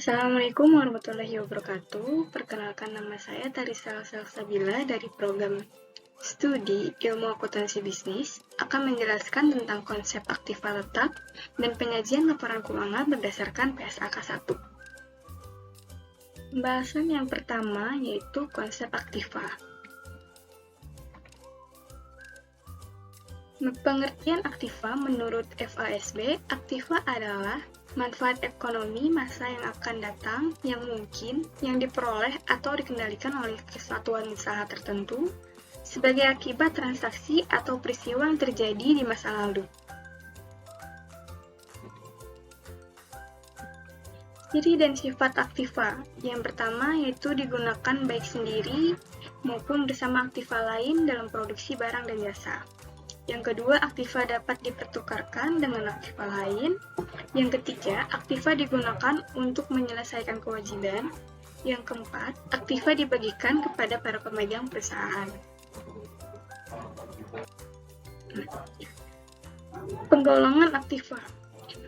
Assalamualaikum warahmatullahi wabarakatuh. Perkenalkan, nama saya Tarisa Salsabila dari program Studi Ilmu Akuntansi Bisnis akan menjelaskan tentang konsep aktiva tetap dan penyajian laporan keuangan berdasarkan PSAK 1. Pembahasan yang pertama yaitu konsep aktiva. Pengertian aktiva menurut FASB, aktiva adalah manfaat ekonomi masa yang akan datang, yang mungkin, yang diperoleh atau dikendalikan oleh kesatuan usaha tertentu sebagai akibat transaksi atau peristiwa yang terjadi di masa lalu. Ciri dan sifat aktiva. Yang pertama yaitu digunakan baik sendiri maupun bersama aktiva lain dalam produksi barang dan jasa. Yang kedua, aktiva dapat dipertukarkan dengan aktiva lain. Yang ketiga, aktiva digunakan untuk menyelesaikan kewajiban. Yang keempat, aktiva dibagikan kepada para pemegang perusahaan. Penggolongan aktiva.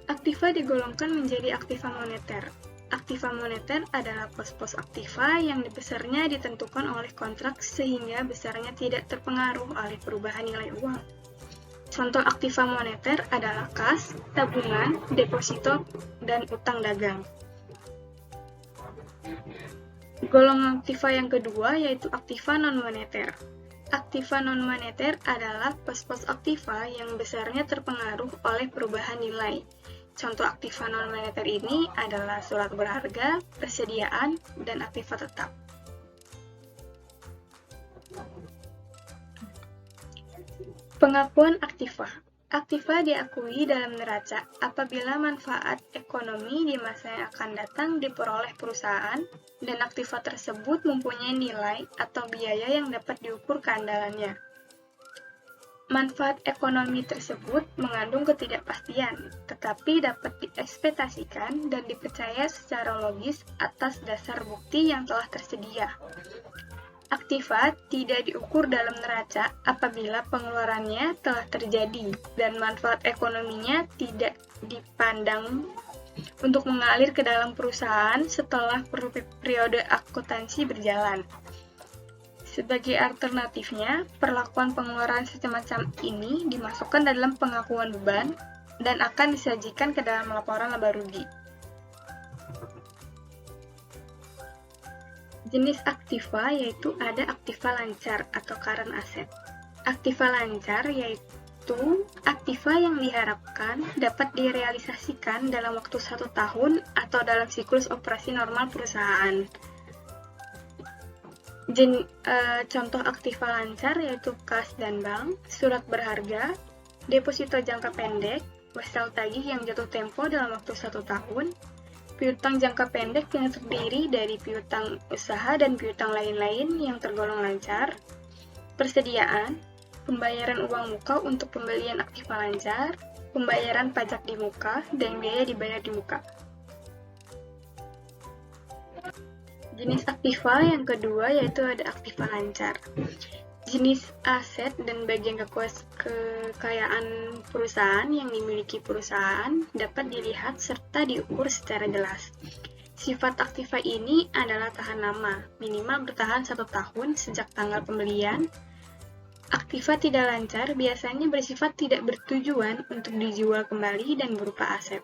Aktiva digolongkan menjadi aktiva moneter. Aktiva moneter adalah pos-pos aktiva yang besarnya ditentukan oleh kontrak sehingga besarnya tidak terpengaruh oleh perubahan nilai uang. Contoh aktiva moneter adalah kas, tabungan, deposito, dan utang dagang. Golongan aktiva yang kedua yaitu aktiva non-moneter. Aktiva non-moneter adalah pos-pos aktiva yang besarnya terpengaruh oleh perubahan nilai. Contoh aktiva non-moneter ini adalah surat berharga, persediaan, dan aktiva tetap. Pengakuan aktiva. Aktiva diakui dalam neraca apabila manfaat ekonomi di masa yang akan datang diperoleh perusahaan dan aktiva tersebut mempunyai nilai atau biaya yang dapat diukur keandalannya. Manfaat ekonomi tersebut mengandung ketidakpastian, tetapi dapat diekspektasikan dan dipercaya secara logis atas dasar bukti yang telah tersedia. Aktiva tidak diukur dalam neraca apabila pengeluarannya telah terjadi dan manfaat ekonominya tidak dipandang untuk mengalir ke dalam perusahaan setelah periode akuntansi berjalan. Sebagai alternatifnya, perlakuan pengeluaran semacam ini dimasukkan dalam pengakuan beban dan akan disajikan ke dalam laporan laba rugi. Jenis aktiva yaitu ada aktiva lancar atau current asset. Aktiva lancar yaitu aktiva yang diharapkan dapat direalisasikan dalam waktu 1 tahun atau dalam siklus operasi normal perusahaan. Contoh aktiva lancar yaitu kas dan bank, surat berharga, deposito jangka pendek, wesel tagih yang jatuh tempo dalam waktu 1 tahun, piutang jangka pendek yang terdiri dari piutang usaha dan piutang lain-lain yang tergolong lancar, persediaan, pembayaran uang muka untuk pembelian aktiva lancar, pembayaran pajak di muka, dan biaya dibayar di muka. Jenis aktiva yang kedua yaitu ada aktiva lancar. Jenis aset dan bagian kekayaan perusahaan yang dimiliki perusahaan dapat dilihat serta diukur secara jelas. Sifat aktiva ini adalah tahan lama, minimal bertahan 1 tahun sejak tanggal pembelian. Aktiva tidak lancar biasanya bersifat tidak bertujuan untuk dijual kembali dan berupa aset.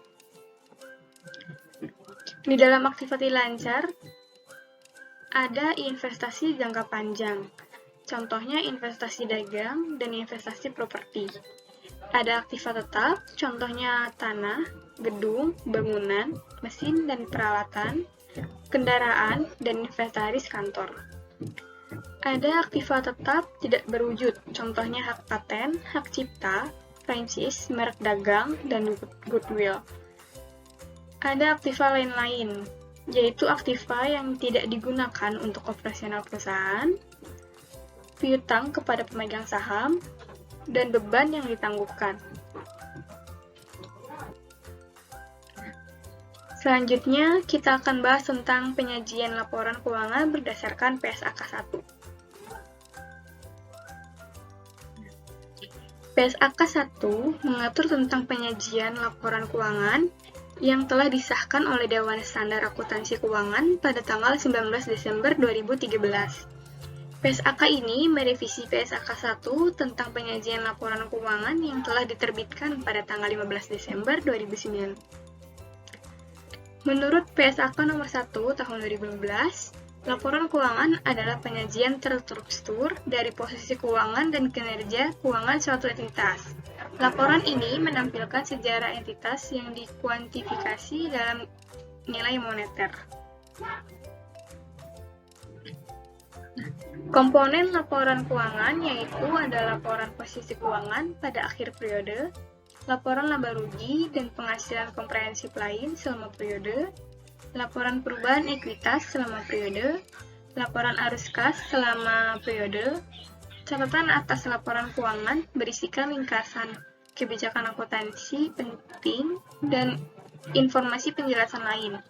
Di dalam aktiva tidak lancar, ada investasi jangka panjang. Contohnya investasi dagang dan investasi properti. Ada aktiva tetap, contohnya tanah, gedung, bangunan, mesin dan peralatan, kendaraan, dan inventaris kantor. Ada aktiva tetap tidak berwujud, contohnya hak paten, hak cipta, franchise, merek dagang, dan goodwill. Ada aktiva lain-lain, yaitu aktiva yang tidak digunakan untuk operasional perusahaan, piutang kepada pemegang saham, dan beban yang ditangguhkan. Selanjutnya, kita akan bahas tentang penyajian laporan keuangan berdasarkan PSAK 1. PSAK 1 mengatur tentang penyajian laporan keuangan yang telah disahkan oleh Dewan Standar Akuntansi Keuangan pada tanggal 19 Desember 2013. PSAK ini merevisi PSAK 1 tentang penyajian laporan keuangan yang telah diterbitkan pada tanggal 15 Desember 2009. Menurut PSAK nomor 1 tahun 2015, laporan keuangan adalah penyajian terstruktur dari posisi keuangan dan kinerja keuangan suatu entitas. Laporan ini menampilkan sejarah entitas yang dikuantifikasi dalam nilai moneter. Komponen laporan keuangan yaitu ada laporan posisi keuangan pada akhir periode, laporan laba rugi dan penghasilan komprehensif lain selama periode, laporan perubahan ekuitas selama periode, laporan arus kas selama periode, catatan atas laporan keuangan berisikan ringkasan kebijakan akuntansi penting dan informasi penjelasan lain.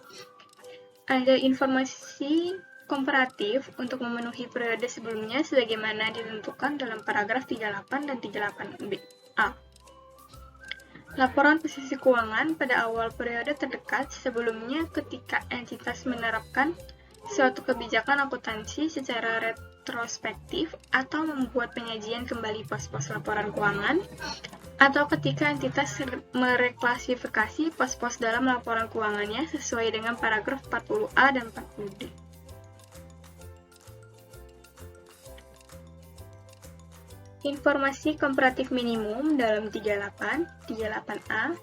Ada informasi komparatif untuk memenuhi periode sebelumnya sebagaimana ditentukan dalam paragraf 38 dan 38a. Laporan posisi keuangan pada awal periode terdekat sebelumnya ketika entitas menerapkan suatu kebijakan akuntansi secara retrospektif atau membuat penyajian kembali pos-pos laporan keuangan, atau ketika entitas mereklasifikasi pos-pos dalam laporan keuangannya sesuai dengan paragraf 40A dan 40D. Informasi komparatif minimum dalam 38, 38A,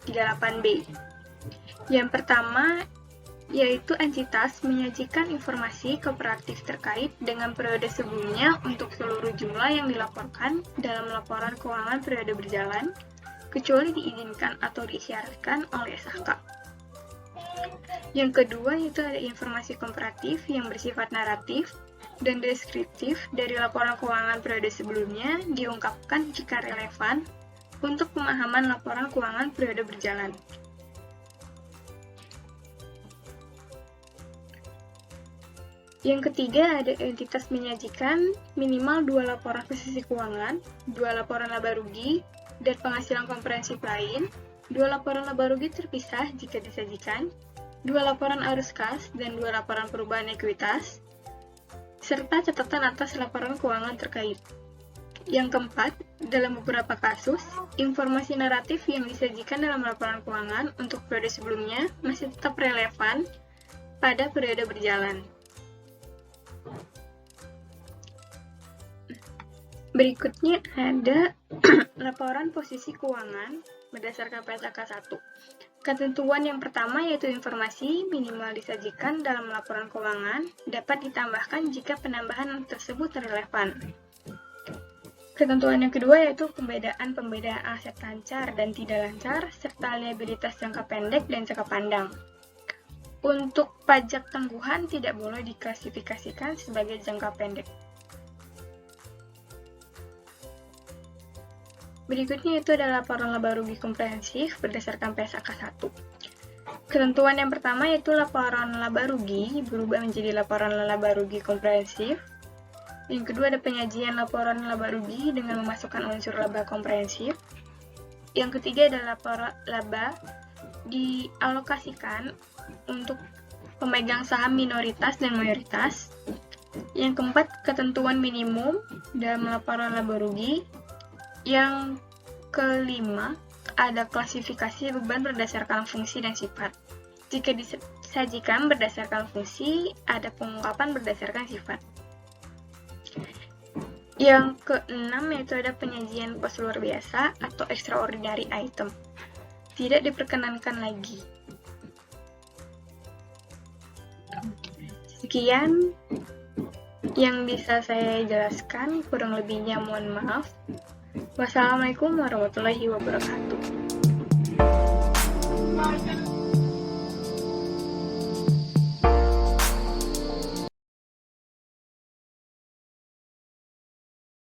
38B. Yang pertama, yaitu entitas menyajikan informasi komparatif terkait dengan periode sebelumnya untuk seluruh jumlah yang dilaporkan dalam laporan keuangan periode berjalan, kecuali diizinkan atau disyaratkan oleh SHK. Yang kedua, yaitu ada informasi komparatif yang bersifat naratif dan deskriptif dari laporan keuangan periode sebelumnya diungkapkan jika relevan untuk pemahaman laporan keuangan periode berjalan. Yang ketiga, ada entitas menyajikan minimal 2 laporan posisi keuangan, 2 laporan laba rugi, dan penghasilan komprehensif lain, 2 laporan laba rugi terpisah jika disajikan, 2 laporan arus kas, dan 2 laporan perubahan ekuitas, serta catatan atas laporan keuangan terkait. Yang keempat, dalam beberapa kasus, informasi naratif yang disajikan dalam laporan keuangan untuk periode sebelumnya masih tetap relevan pada periode berjalan. Berikutnya ada laporan posisi keuangan berdasarkan PSAK 1. Ketentuan yang pertama yaitu informasi minimal disajikan dalam laporan keuangan dapat ditambahkan jika penambahan tersebut relevan. Ketentuan yang kedua yaitu pembedaan aset lancar dan tidak lancar serta liabilitas jangka pendek dan jangka pandang. Untuk pajak tangguhan tidak boleh diklasifikasikan sebagai jangka pendek. Berikutnya itu adalah laporan laba rugi komprehensif berdasarkan PSAK 1. Ketentuan yang pertama yaitu laporan laba rugi berubah menjadi laporan laba rugi komprehensif. Yang kedua ada penyajian laporan laba rugi dengan memasukkan unsur laba komprehensif. Yang ketiga adalah laporan laba dialokasikan untuk pemegang saham minoritas dan mayoritas. Yang keempat, ketentuan minimum dalam laporan laba rugi. Yang kelima, ada klasifikasi beban berdasarkan fungsi dan sifat. Jika disajikan berdasarkan fungsi, ada pengungkapan berdasarkan sifat. Yang keenam, yaitu ada penyajian pos luar biasa atau extraordinary item. Tidak diperkenankan lagi. Sekian yang bisa saya jelaskan, kurang lebihnya mohon maaf. Wassalamualaikum warahmatullahi wabarakatuh.